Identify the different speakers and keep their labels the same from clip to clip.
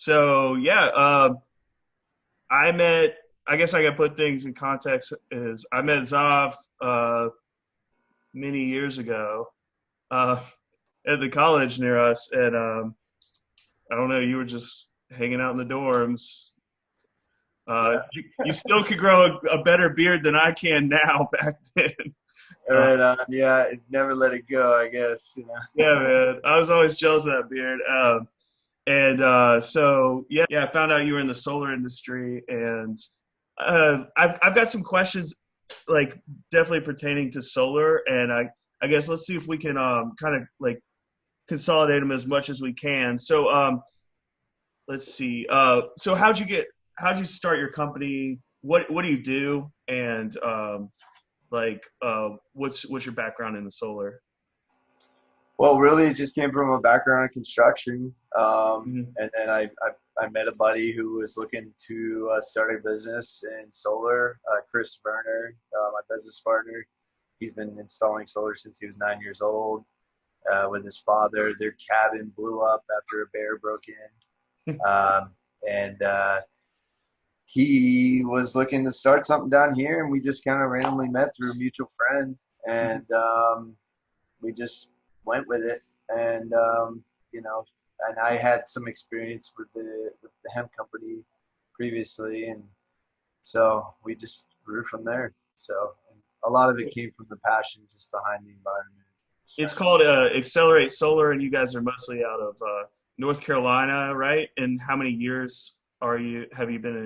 Speaker 1: So yeah, I met. I guess I got to put things in context. Is I met Zav many years ago uh, at the college near us, and I don't know. You were just hanging out in the dorms.
Speaker 2: Yeah.
Speaker 1: You still could grow a better beard than I can now. Back then, uh,
Speaker 2: Right on. Yeah, never let it go, I guess, you know.
Speaker 1: yeah, man. I was always jealous of that beard. And so yeah, I found out you were in the solar industry, and I've got some questions, like definitely pertaining to solar, and I guess let's see if we can kind of like consolidate them as much as we can. So let's see. So how'd you start your company? What do you do? And what's your background in the solar?
Speaker 2: Well, really, it just came from a background in construction.
Speaker 1: Mhm.
Speaker 2: And then I met a buddy who was looking to start a business in solar, Chris Werner, my business partner. He's been installing solar since he was 9 years old with his father. Their cabin blew up after a bear broke in. And he was looking to start something down here, and we just kind of randomly met through a mutual friend. And we just went with it. And you know, and I had some experience with the hemp company previously, and so we just grew from there. So and a lot of it came from the passion just behind the environment. Just
Speaker 1: It's
Speaker 2: trying to
Speaker 1: called Accelerate Solar, and you guys are mostly out of North Carolina, right? And how many years have you been in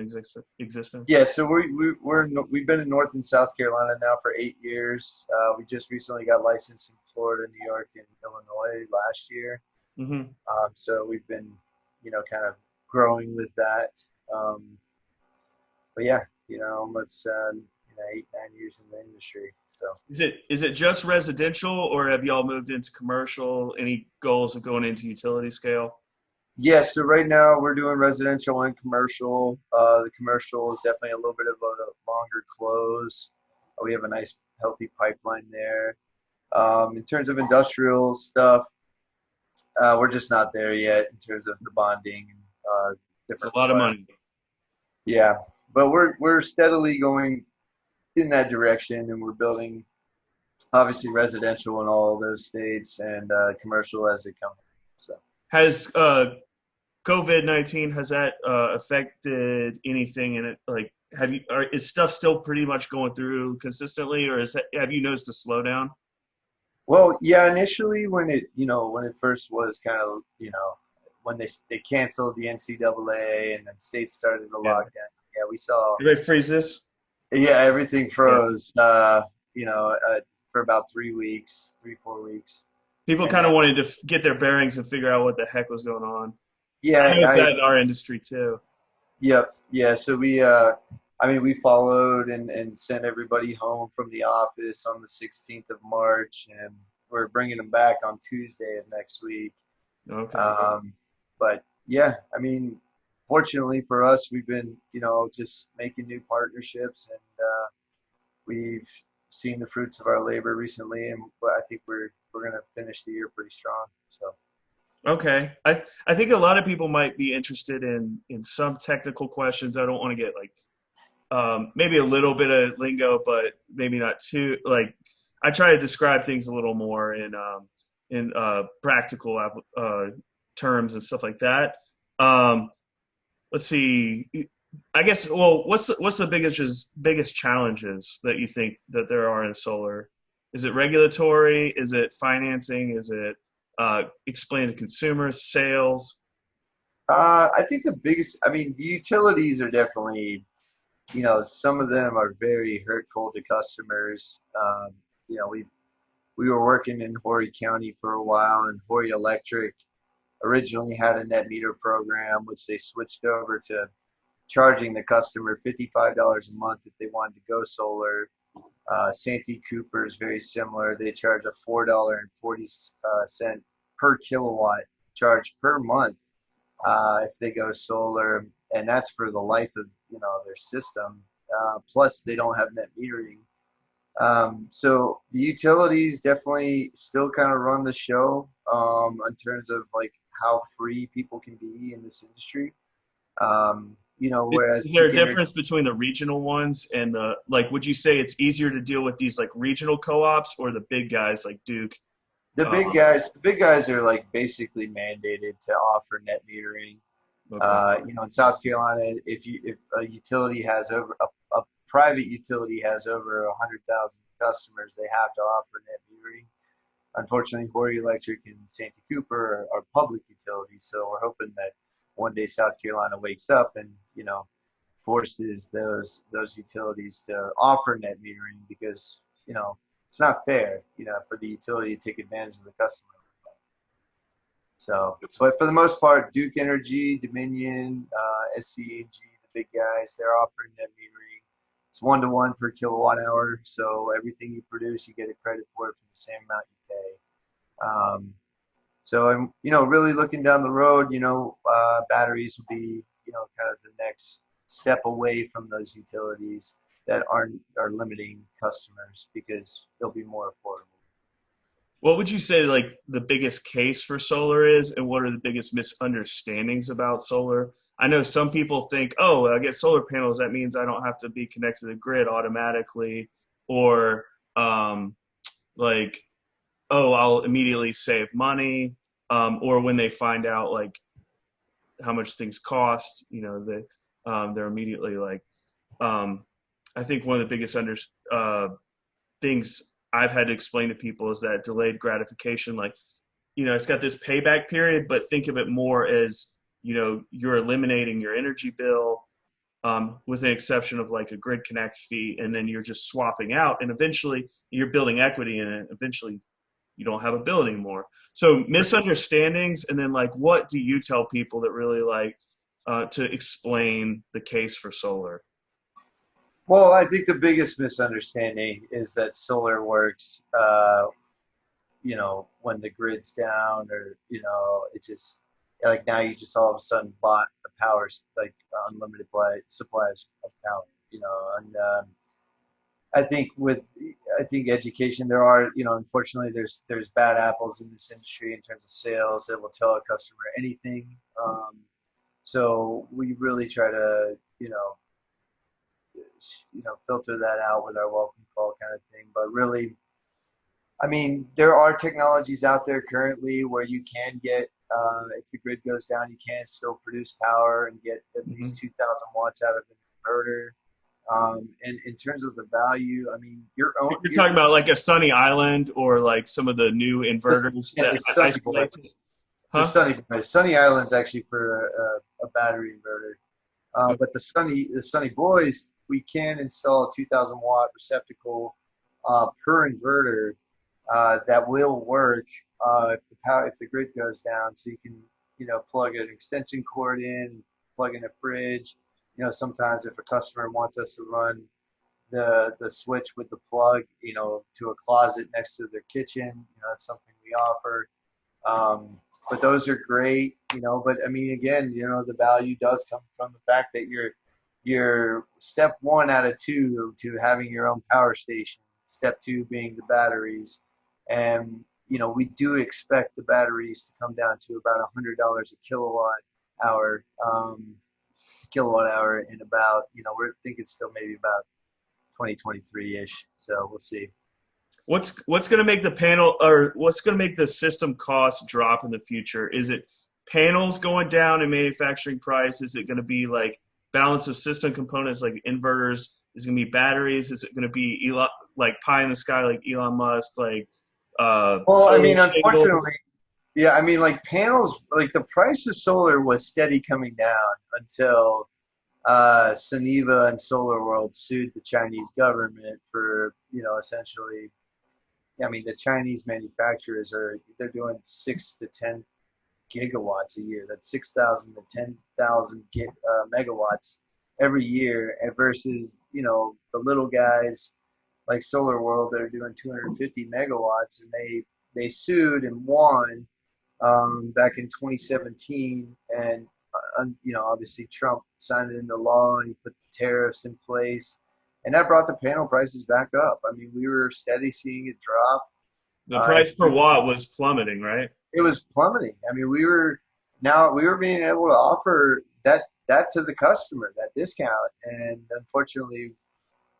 Speaker 1: existence?
Speaker 2: Yeah, so we've been in North and South Carolina now for 8 years. We just recently got licensed in Florida, New York, and Illinois last year.
Speaker 1: Hmm.
Speaker 2: So we've been, kind of growing with that. Um, but yeah, almost 8, 9 years in the industry. So
Speaker 1: Is it just residential, or have y'all moved into commercial? Any goals of going into utility scale?
Speaker 2: yeah, so right now we're doing residential and commercial. The commercial is definitely a little bit of a longer close. We have a nice healthy pipeline there. In terms of industrial stuff, we're just not there yet in terms of the bonding and
Speaker 1: It's a
Speaker 2: different
Speaker 1: lot of
Speaker 2: requirements.
Speaker 1: money.
Speaker 2: Yeah, but we're steadily going in that direction, and we're building obviously residential in all of those states and commercial as they come. So
Speaker 1: Has COVID-19, has that affected anything in it? Like, is stuff still pretty much going through consistently, or have you noticed a slowdown?
Speaker 2: well, yeah, initially when it first was kind of when they canceled the NCAA and then states started the
Speaker 1: Yeah.
Speaker 2: lockdown. Yeah, we saw.
Speaker 1: Did I freeze this?
Speaker 2: Yeah, everything
Speaker 1: Yeah.
Speaker 2: froze. For about 3 weeks, 3 4 weeks,
Speaker 1: People
Speaker 2: and
Speaker 1: kind
Speaker 2: then
Speaker 1: of wanted to get their bearings and figure out what the heck was going on. I
Speaker 2: yeah,
Speaker 1: noticed that in our industry too.
Speaker 2: yep, yeah. So I mean, we followed and sent everybody home from the office on the 16th of March, and we're bringing them back on Tuesday of next week.
Speaker 1: Okay.
Speaker 2: Um, but yeah, I mean, fortunately for us, we've been, just making new partnerships, and we've seen the fruits of our labor recently, and I think we're gonna finish the year pretty strong. So
Speaker 1: Okay. I think a lot of people might be interested in some technical questions. I don't want to get like maybe a little bit of lingo, but maybe not too like. I try to describe things a little more in practical terms and stuff like that. Um, let's see. I guess. Well, what's the biggest challenges that you think that there are in solar? Is it regulatory? Is it financing? Is it explain to consumers, sales?
Speaker 2: I think I mean, the utilities are definitely, some of them are very hurtful to customers. We were working in Horry County for a while, and Horry Electric originally had a net meter program, which they switched over to charging the customer $55 a month if they wanted to go solar. Santee Cooper is very similar. They charge a $4.40 per kilowatt charge per month if they go solar, and that's for the life of their system. Plus, they don't have net metering. So the utilities definitely still kind of run the show in terms of like how free people can be in this industry. Whereas
Speaker 1: Is there a
Speaker 2: Duke Energy,
Speaker 1: difference between the regional ones and the like? Would you say it's easier to deal with these like regional co-ops or the big guys like Duke? Um,
Speaker 2: the big guys are like basically mandated to offer net metering.
Speaker 1: okay.
Speaker 2: In South Carolina, if a utility has over a private utility has over 100,000 customers, they have to offer net metering. Unfortunately, Horry Electric and Santee Cooper are public utilities, so we're hoping that one day South Carolina wakes up and forces those utilities to offer net metering because it's not fair for the utility to take advantage of the customer. So, but for the most part, Duke Energy, Dominion, SCEG, the big guys, they're offering net metering. It's 1-to-1 per kilowatt hour, so everything you produce, you get a credit for it for the same amount you pay. So I'm, really looking down the road, batteries will be, kind of the next step away from those utilities that are limiting customers because they'll be more affordable.
Speaker 1: What would you say like the biggest case for solar is, and what are the biggest misunderstandings about solar? I know some people think, oh, I get solar panels, that means I don't have to be connected to the grid automatically, or like, oh, I'll immediately save money, or when they find out like how much things cost, they're immediately like, I think one of the biggest things I've had to explain to people is that delayed gratification, like, it's got this payback period, but think of it more as, you're eliminating your energy bill, with the exception of like a grid connect fee, and then you're just swapping out, and eventually you're building equity in it. Eventually you don't have a bill anymore. So misunderstandings, and then like, what do you tell people that really like to explain the case for solar?
Speaker 2: Well, I think the biggest misunderstanding is that solar works, when the grid's down or, it just like now you just all of a sudden bought the power, like unlimited supplies of power, and I think education, there are, unfortunately there's bad apples in this industry in terms of sales that will tell a customer anything. So we really try to, filter that out with our welcome call kind of thing. But really, I mean, there are technologies out there currently where you can get, if the grid goes down, you can still produce power and get at least 2,000 watts out of an inverter. And in terms of the value, I mean,
Speaker 1: You're talking about like a Sunny Island or like some of the new inverters
Speaker 2: the Sunny Boy.
Speaker 1: Huh?
Speaker 2: The Sunny Island's actually for a battery inverter. But the Sunny Boys, we can install a 2,000 watt receptacle per inverter that will work if the grid goes down. So you can plug an extension cord in, plug in a fridge. Sometimes if a customer wants us to run the switch with the plug, to a closet next to their kitchen, that's something we offer. But those are great, but I mean, again, the value does come from the fact that you're step 1 out of 2 to having your own power station, step 2 being the batteries. And, we do expect the batteries to come down to about $100 a kilowatt hour in about, we're thinking still maybe about 2023-ish. So we'll see.
Speaker 1: What's going to make the panel, or what's going to make the system cost drop in the future? Is it panels going down in manufacturing price? Is it going to be like balance of system components like inverters? Is it going to be batteries? Is it going to be like pie in the sky like Elon Musk? Like
Speaker 2: well, I mean, unfortunately, yeah, I mean, like panels, like the price of solar was steady coming down until Suniva and Solar World sued the Chinese government for, essentially, I mean, the Chinese manufacturers they're doing 6 to 10 gigawatts a year. That's 6,000 to 10,000 megawatts every year, versus, the little guys like Solar World that are doing 250 megawatts, and they sued and won back in 2017, and obviously Trump signed it into law and he put the tariffs in place, and that brought the panel prices back up. I mean, we were steady seeing it drop.
Speaker 1: The price per watt was plummeting, right?
Speaker 2: It was plummeting. I mean, we were being able to offer that that to the customer, that discount. And unfortunately,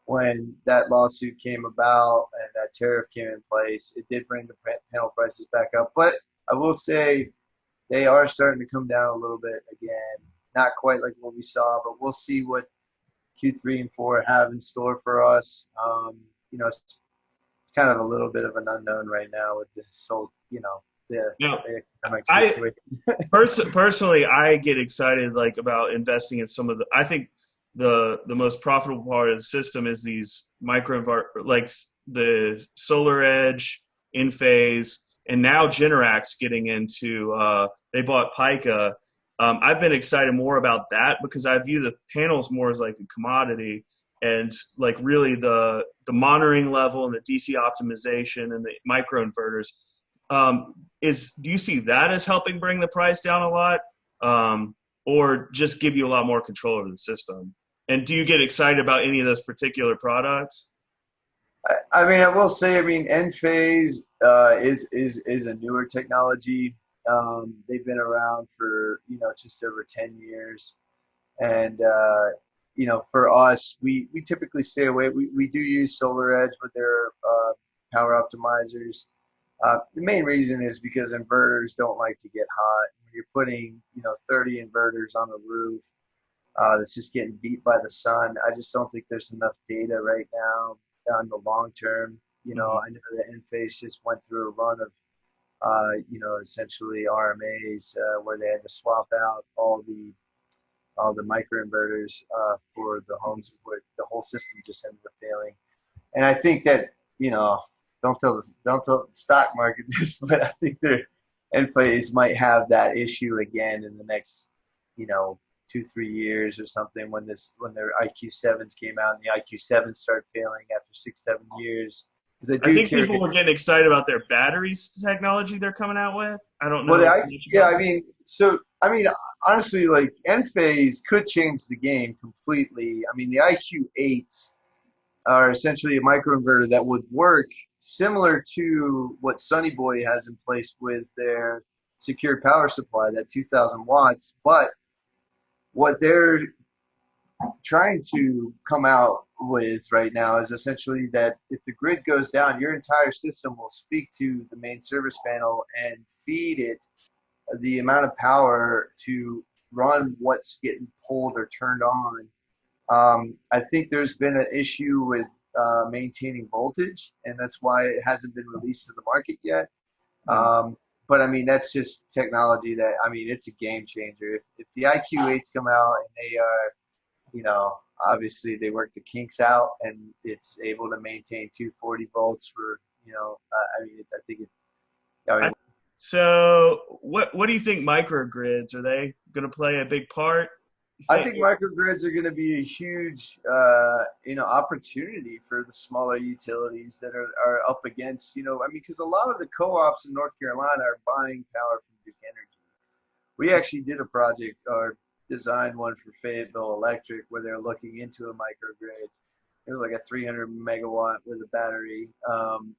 Speaker 2: when that lawsuit came about and that tariff came in place, it did bring the panel prices back up. But I will say they are starting to come down a little bit again. Not quite like what we saw, but we'll see what Q3 and 4 have in store for us. It's kind of a little bit of an unknown right now with this whole, the economic
Speaker 1: I
Speaker 2: situation.
Speaker 1: personally, I get excited like about investing in some of the. I think the most profitable part of the system is these like the Solar Edge, In Phase, and now Generac's getting into. They bought Pica. I've been excited more about that because I view the panels more as like a commodity, and like really the monitoring level and the DC optimization and the microinverters. Do you see that as helping bring the price down a lot, or just give you a lot more control over the system? And do you get excited about any of those particular products?
Speaker 2: I mean, I will say, Enphase is a newer technology. They've been around for just over 10 years, and for us, we typically stay away. We do use Solar Edge with their power optimizers. The main reason is because inverters don't like to get hot. When you're putting 30 inverters on a roof that's just getting beat by the sun, I just don't think there's enough data right now on the long term. I know that Enphase just went through a run of essentially RMAs where they had to swap out all the microinverters for the homes where the whole system just ended up failing. And I think that don't tell the stock market this, but I think their Enphase might have that issue again in the next 2-3 years or something when their IQ7s came out and the IQ7s start failing after 6-7 years.
Speaker 1: I think people were getting excited about their batteries technology they're coming out with. I don't know.
Speaker 2: Well, honestly, like Enphase could change the game completely. The IQ8s are essentially a microinverter that would work similar to what Sunny Boy has in place with their secured power supply, that 2,000 watts. But what they're trying to come out with right now is essentially that if the grid goes down, your entire system will speak to the main service panel and feed it the amount of power to run what's getting pulled or turned on. I think there's been an issue with maintaining voltage, and that's why it hasn't been released to the market yet. But that's just technology that, it's a game changer. If the IQ8s come out and they are, obviously they work the kinks out and it's able to maintain 240 volts for, I think it.
Speaker 1: So what do you think microgrids, are they going to play a big part?
Speaker 2: I think microgrids are going to be a huge, opportunity for the smaller utilities that are up against, because a lot of the co-ops in North Carolina are buying power from Duke Energy. We actually did a project or designed one for Fayetteville Electric where they're looking into a microgrid. It was like a 300 megawatt with a battery.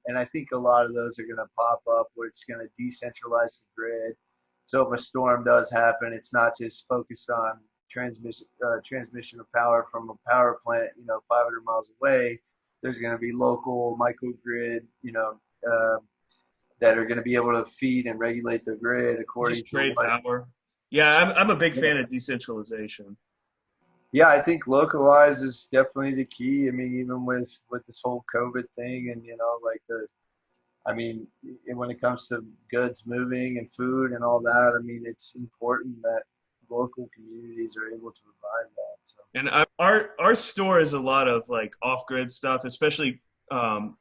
Speaker 2: And I think a lot of those are going to pop up where it's going to decentralize the grid. So if a storm does happen, it's not just focused on transmission of power from a power plant, 500 miles away. There's going to be local microgrid, that are going to be able to feed and regulate the grid according to
Speaker 1: trade power. Yeah, I'm a big fan of decentralization.
Speaker 2: Yeah, I think localize is definitely the key. Even with this whole COVID thing and, when it comes to goods moving and food and all that, it's important that local communities are able to provide that. So.
Speaker 1: And our store is a lot of like off-grid stuff, especially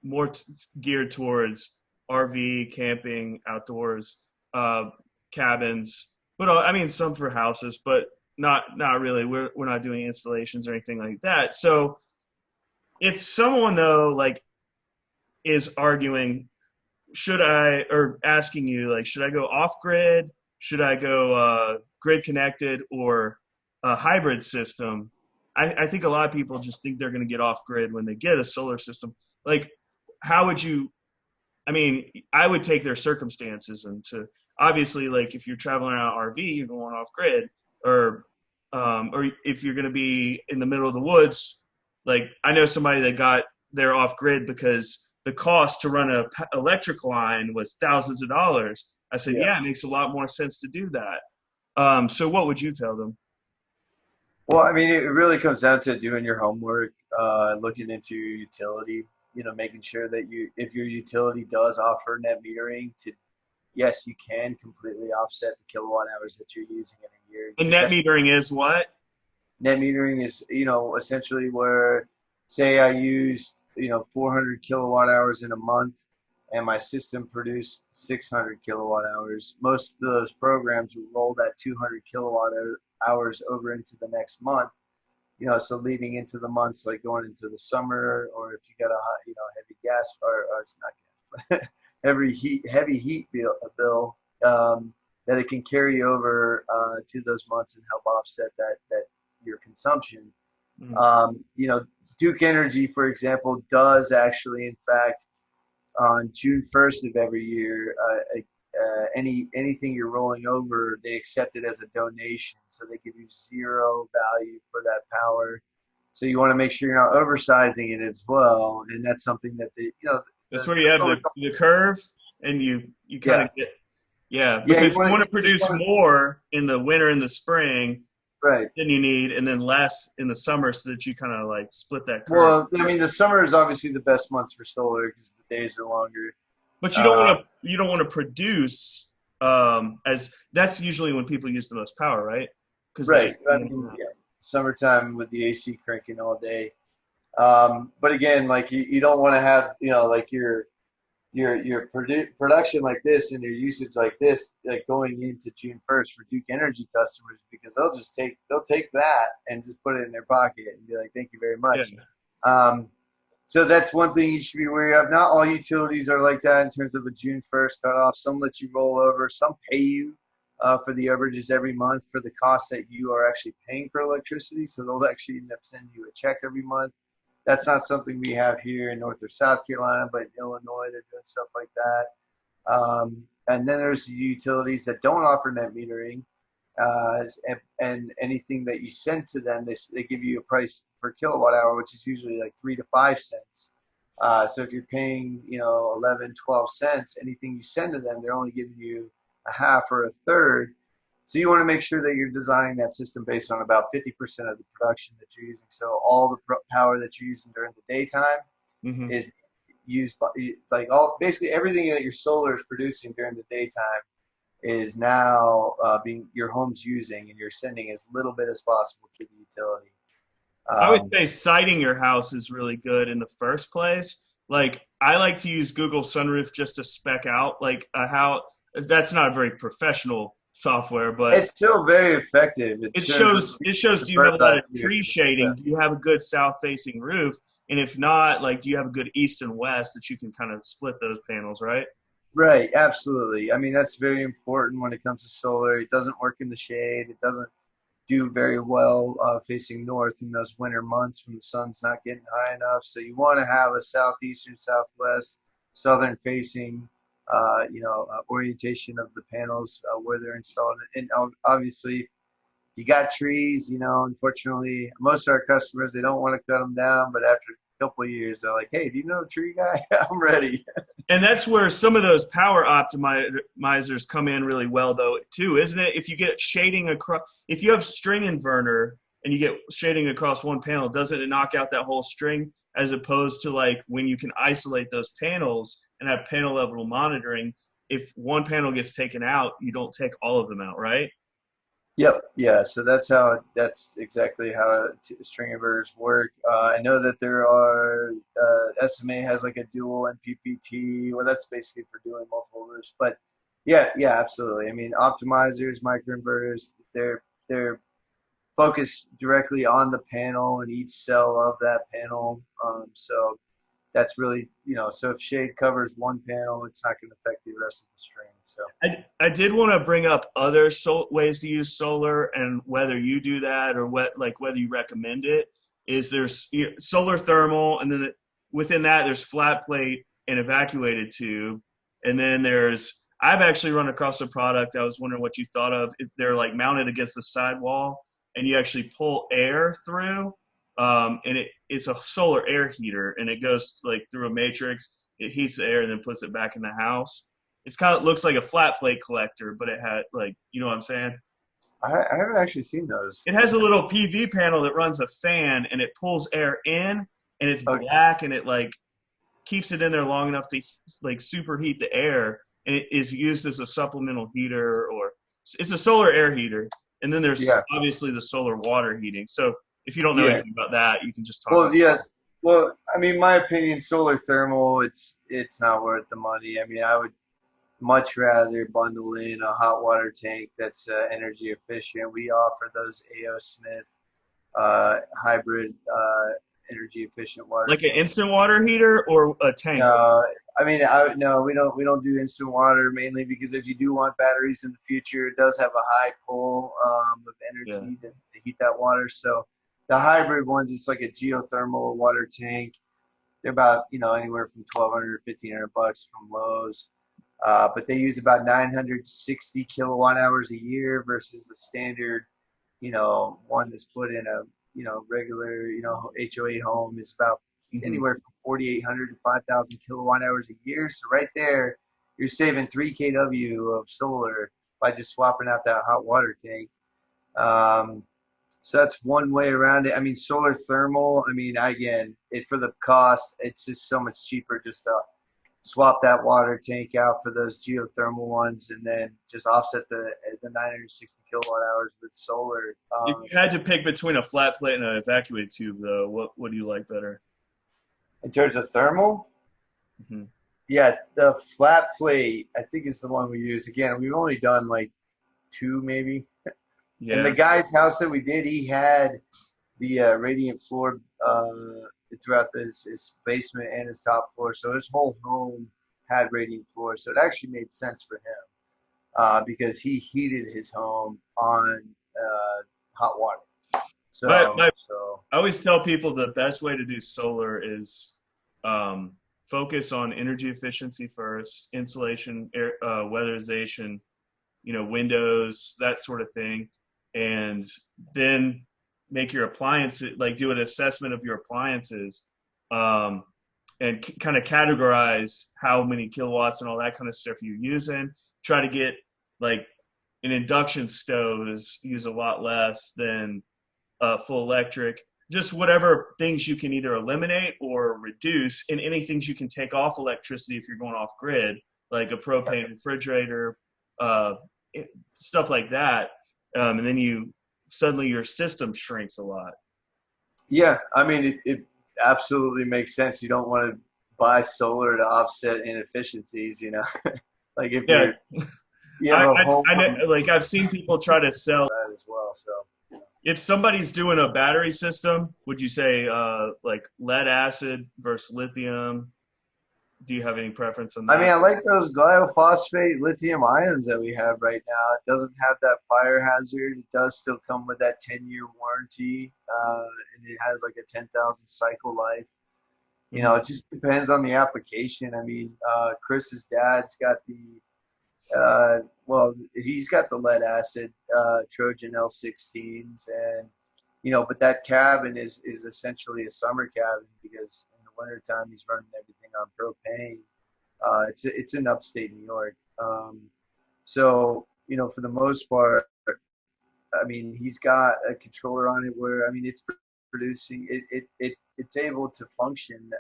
Speaker 1: more geared towards RV, camping, outdoors, cabins. But some for houses, but not really. We're not doing installations or anything like that. So if someone though is arguing, asking you should I go off grid? Should I go grid connected or a hybrid system? I think a lot of people just think they're going to get off grid when they get a solar system. How would you? I would take their circumstances into obviously if you're traveling around RV, you're going off grid or or if you're going to be in the middle of the woods, like I know somebody that got there off grid because the cost to run a electric line was thousands of dollars. I said,
Speaker 2: Yeah.
Speaker 1: yeah, it makes a lot more sense to do that. So what would you tell them?
Speaker 2: Well, I mean, it really comes down to doing your homework, looking into your utility, making sure that if your utility does offer net metering, yes, you can completely offset the kilowatt hours that you're using in a year.
Speaker 1: And net metering is what?
Speaker 2: Net metering is, essentially where, say I used, 400 kilowatt hours in a month and my system produced 600 kilowatt hours. Most of those programs will roll that 200 kilowatt hours over into the next month, so leading into the months like going into the summer, or if you got a hot, heavy gas, or it's not gas, but heavy heat bill, that it can carry over to those months and help offset that your consumption. Duke Energy, for example, does actually, in fact, on June 1st of every year, anything you're rolling over, they accept it as a donation. So they give you zero value for that power. So you want to make sure you're not oversizing it as well. And that's something that
Speaker 1: that's where you have the curve, and you kind of get, because you want to produce more in the winter and the spring,
Speaker 2: right,
Speaker 1: than you need, and then less in the summer, so that you kind of like split that curve.
Speaker 2: Well, I mean, the summer is obviously the best months for solar because the days are longer.
Speaker 1: But you don't want to produce as that's usually when people use the most power, right?
Speaker 2: Right. Summertime with the AC cranking all day. But again, like you don't want to have like your production like this and your usage like this, like going into June 1st for Duke Energy customers, because they'll take that and just put it in their pocket and be like, thank you very much. Yeah. So that's one thing you should be wary of. Not all utilities are like that in terms of a June 1st cutoff. Some let you roll over. Some pay you for the overages every month for the cost that you are actually paying for electricity. So they'll actually end up sending you a check every month. That's not something we have here in North or South Carolina, but in Illinois, they're doing stuff like that. And then there's the utilities that don't offer net metering, and anything that you send to them, they give you a price per kilowatt hour, which is usually like 3 to 5 cents. So if you're paying, 11, 12 cents, anything you send to them, they're only giving you a half or a third. So you want to make sure that you're designing that system based on about 50% of the production that you're using. So all the power that you're using during the daytime is used by, like, basically everything that your solar is producing during the daytime is now your home's using, and you're sending as little bit as possible to the utility.
Speaker 1: I would say siting your house is really good in the first place. Like, I like to use Google Sunroof just to spec out like how that's not a very professional software, but
Speaker 2: it's still very effective.
Speaker 1: It shows do you have a lot of tree shading? Yeah. Do you have a good south facing roof? And if not, like, do you have a good east and west that you can kind of split those panels, right?
Speaker 2: Right, absolutely. I mean, that's very important when it comes to solar. It doesn't work in the shade. It doesn't do very well facing north in those winter months when the sun's not getting high enough. So you want to have a southeastern, southwest, southern facing orientation of the panels where they're installed. And obviously, you got trees, unfortunately, most of our customers, they don't want to cut them down, but after a couple of years, they're like, hey, do you know a tree guy? I'm ready.
Speaker 1: And that's where some of those power optimizers come in really well, though, too, isn't it? If you get shading across, if you have string inverter and you get shading across one panel, doesn't it knock out that whole string, as opposed to like when you can isolate those panels and have panel level monitoring? If one panel gets taken out, you don't take all of them out, right?
Speaker 2: Yep. Yeah. So that's exactly how string inverters work. I know that there are, SMA has like a dual NPPT. Well, that's basically for doing multiple roofs, but yeah, absolutely. I mean, optimizers, microinverters, they're focused directly on the panel and each cell of that panel. So that's really, so if shade covers one panel, it's not going to affect the rest of the string. So
Speaker 1: I did want to bring up other ways to use solar, and whether you do that or whether you recommend it. Is there's solar thermal, and then within that there's flat plate and evacuated tube, and then I've actually run across a product. I was wondering what you thought of. They're like mounted against the sidewall, and you actually pull air through, and it's a solar air heater, and it goes like through a matrix. It heats the air and then puts it back in the house. It's kind of looks like a flat plate collector, but it had like, you know what I'm saying?
Speaker 2: I haven't actually seen those.
Speaker 1: It has a little PV panel that runs a fan, and it pulls air in, and it's
Speaker 2: Okay.
Speaker 1: black, and it like keeps it in there long enough to like superheat the air, and it is used as a supplemental heater, or it's a solar air heater. And then there's
Speaker 2: Yeah.
Speaker 1: obviously the solar water heating. So if you don't know
Speaker 2: Yeah.
Speaker 1: anything about that, you can just talk
Speaker 2: Well,
Speaker 1: about
Speaker 2: yeah. Well, I mean, my opinion, solar thermal, it's not worth the money. I mean, I would much rather bundle in a hot water tank that's energy efficient. We offer those A.O. Smith hybrid energy efficient water
Speaker 1: like an
Speaker 2: tanks.
Speaker 1: instant water heater or a tank.
Speaker 2: No, I mean, no, we don't do instant water, mainly because if you do want batteries in the future, it does have a high pull of energy to heat that water. So the hybrid ones, it's like a geothermal water tank. They're about, anywhere from $1,200 to $1,500 from Lowe's. But they use about 960 kilowatt hours a year versus the standard, one that's put in a, regular, HOA home is about anywhere from 4,800 to 5,000 kilowatt hours a year. So right there, you're saving 3 kW of solar by just swapping out that hot water tank. So that's one way around it. I mean, solar thermal, again, for the cost, it's just so much cheaper just to swap that water tank out for those geothermal ones and then just offset the 960 kilowatt hours with solar.
Speaker 1: If you had to pick between a flat plate and an evacuated tube, though, what do you like better?
Speaker 2: In terms of thermal?
Speaker 1: Mm-hmm.
Speaker 2: Yeah, the flat plate, I think, is the one we use. Again, we've only done like 2 maybe.
Speaker 1: Yeah.
Speaker 2: And the guy's house that we did, he had the radiant floor throughout his basement and his top floor. So his whole home had radiant floor. So it actually made sense for him because he heated his home on hot water. So,
Speaker 1: I always tell people the best way to do solar is focus on energy efficiency first, insulation, air, weatherization, windows, that sort of thing. And then make your appliances, like do an assessment of your appliances and kind of categorize how many kilowatts and all that kind of stuff you're using. Try to get like an induction stove use a lot less than full electric. Just whatever things you can either eliminate or reduce, and any things you can take off electricity if you're going off grid, like a propane refrigerator, stuff like that. And then suddenly your system shrinks a lot.
Speaker 2: Yeah, it absolutely makes sense. You don't want to buy solar to offset inefficiencies, like if you have a home.
Speaker 1: I know, like I've seen people try to sell
Speaker 2: that as well. So
Speaker 1: if somebody's doing a battery system, would you say like lead acid versus lithium? Do you have any preference on that?
Speaker 2: I like those glyphosate lithium ions that we have right now. It doesn't have that fire hazard. It does still come with that 10-year warranty, and it has like a 10,000 cycle life. It just depends on the application. Chris's dad's got he's got the lead acid Trojan L16s, and but that cabin is essentially a summer cabin because in the wintertime he's running everything on propane. It's in upstate New York. So for the most part, he's got a controller on it where it's producing it's able to function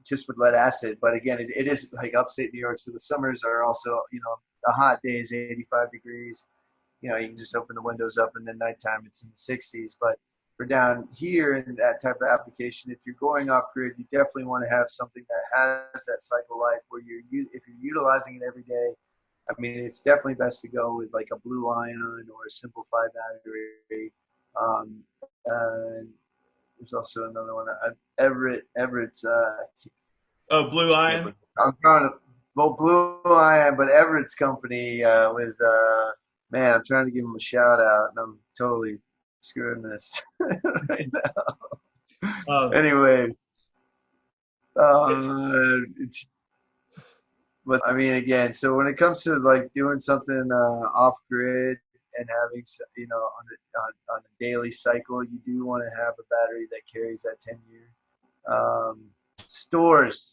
Speaker 2: just with lead acid. But again, it is like upstate New York, so the summers are also a hot day is 85 degrees. You can just open the windows up, and then nighttime it's in the 60s. But for down here in that type of application, if you're going off grid, you definitely want to have something that has that cycle life where if you're utilizing it every day. It's definitely best to go with like a blue ion or a simplified battery. There's also another one. Everett's.
Speaker 1: Blue ion.
Speaker 2: I'm trying to. Well, blue ion, but Everett's company with. Man, I'm trying to give him a shout out, and I'm totally screwing this right now. Anyway, but again, so when it comes to like doing something off grid and having, on a daily cycle, you do want to have a battery that carries that 10-year. Stores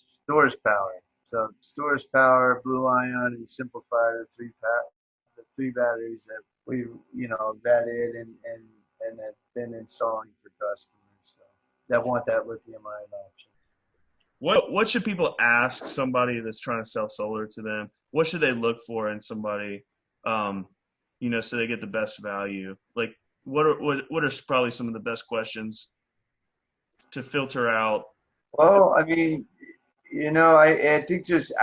Speaker 2: power. So stores power, Blue Ion, and Simplify, the three batteries that we vetted and have been installing for customers that want that lithium-ion option.
Speaker 1: What should people ask somebody that's trying to sell solar to them? What should they look for in somebody, so they get the best value? Like, what are probably some of the best questions to filter out?
Speaker 2: Well, I mean, I think just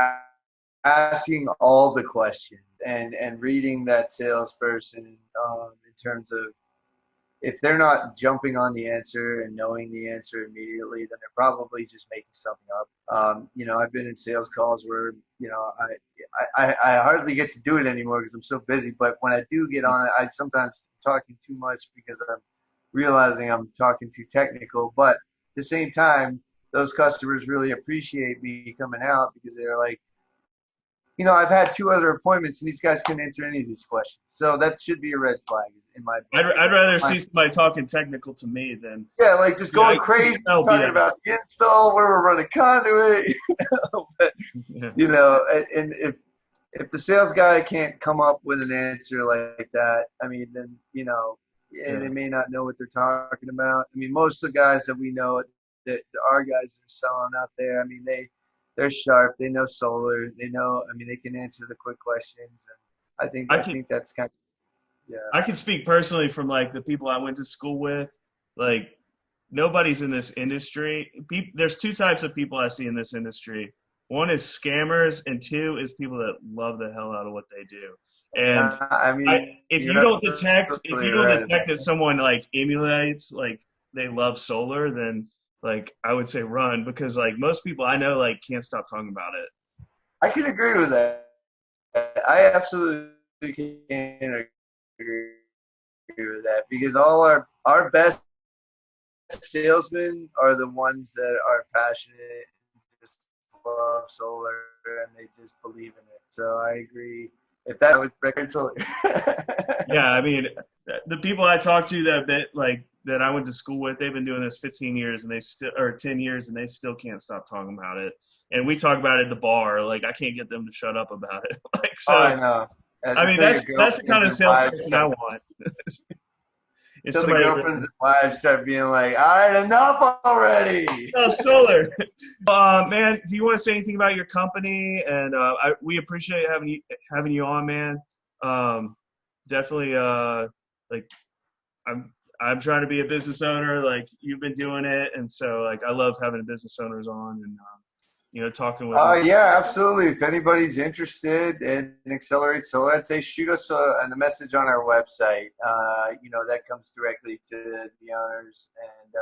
Speaker 2: asking all the questions and reading that salesperson in terms of, if they're not jumping on the answer and knowing the answer immediately, then they're probably just making something up. I've been in sales calls where, I hardly get to do it anymore because I'm so busy. But when I do get on it, I sometimes talking too much because I'm realizing I'm talking too technical. But at the same time, those customers really appreciate me coming out because they're like, I've had 2 other appointments and these guys couldn't answer any of these questions. So that should be a red flag in my book.
Speaker 1: I'd rather see somebody talking technical to me than
Speaker 2: just going crazy, talking about the install, where we're running conduit. And if the sales guy can't come up with an answer like that, I mean, then and they may not know what they're talking about. I mean, most of the guys that we know, that our guys that are selling out there, I mean, they're sharp. They know solar. They know. I mean, they can answer the quick questions. And I think that's kind of, yeah.
Speaker 1: I can speak personally from like the people I went to school with. Like, nobody's in this industry. There's 2 types of people I see in this industry. One is scammers, and 2 is people that love the hell out of what they do. And if you don't detect that someone like emulates, like they love solar, then like I would say run, because like most people I know like can't stop talking about it.
Speaker 2: I can agree with that. I absolutely can agree with that, because all our best salesmen are the ones that are passionate, just love solar, and they just believe in it. So I agree. If that with record solar.
Speaker 1: Yeah, I mean, the people I talk to that I went to school with, they've been doing this 15 years and 10 years, and they still can't stop talking about it. And we talk about it at the bar. Like, I can't get them to shut up about it. Like, so,
Speaker 2: I know.
Speaker 1: I mean, that's the kind of salesperson I want.
Speaker 2: Until the girlfriends and wives start being like, all right, enough already.
Speaker 1: Oh, solar. Man, do you want to say anything about your company? And we appreciate having you on, man. Definitely, like, I'm trying to be a business owner. Like, you've been doing it, and so like I love having business owners on and talking with them.
Speaker 2: Yeah, absolutely. If anybody's interested in Accelerate Solar, I'd say shoot us a message on our website. That comes directly to the owners. And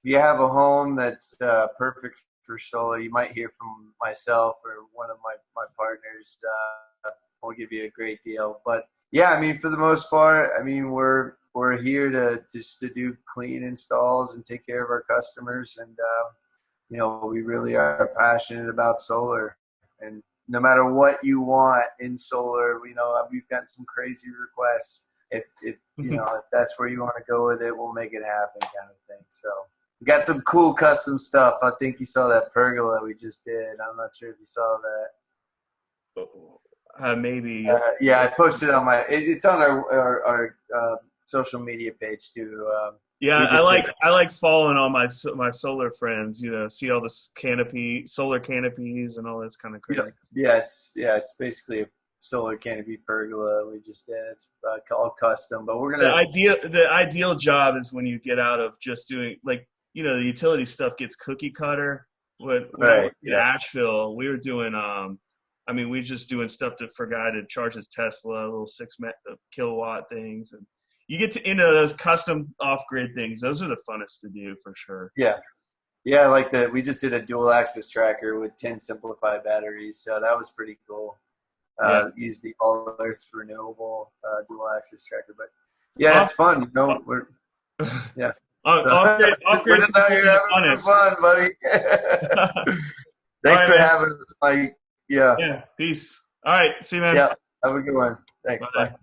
Speaker 2: if you have a home that's perfect for solar, you might hear from myself or one of my partners. We'll give you a great deal. But yeah, I mean, for the most part, I mean, we're here to do clean installs and take care of our customers. And we really are passionate about solar, and no matter what you want in solar, we've gotten some crazy requests. If that's where you want to go with it, we'll make it happen, kind of thing. So we got some cool custom stuff. I think you saw that pergola we just did. I'm not sure if you saw
Speaker 1: that. Maybe.
Speaker 2: Yeah, I posted it on it's on our social media page too.
Speaker 1: Yeah, I like following all my solar friends. See all this solar canopies, and all this kind of crazy.
Speaker 2: Yeah, it's basically a solar canopy pergola we just did. It's all custom, but we're gonna.
Speaker 1: The ideal job is when you get out of just doing the utility stuff gets cookie cutter. When I was in Asheville, we were doing we were just doing stuff for a guy to charge his Tesla, little 6 kilowatt things, and you get into those custom off-grid things. Those are the funnest to do for sure.
Speaker 2: Yeah. Yeah, like we just did a dual axis tracker with 10 simplified batteries. So that was pretty cool. Use the All Earth Renewable dual axis tracker. But yeah, it's fun. Yeah.
Speaker 1: Off-grid
Speaker 2: is fun, buddy. Thanks for having us, Mike. Yeah.
Speaker 1: Yeah. Peace. All right. See you, man.
Speaker 2: Yeah. Have a good one. Thanks.
Speaker 1: Bye.
Speaker 2: Bye.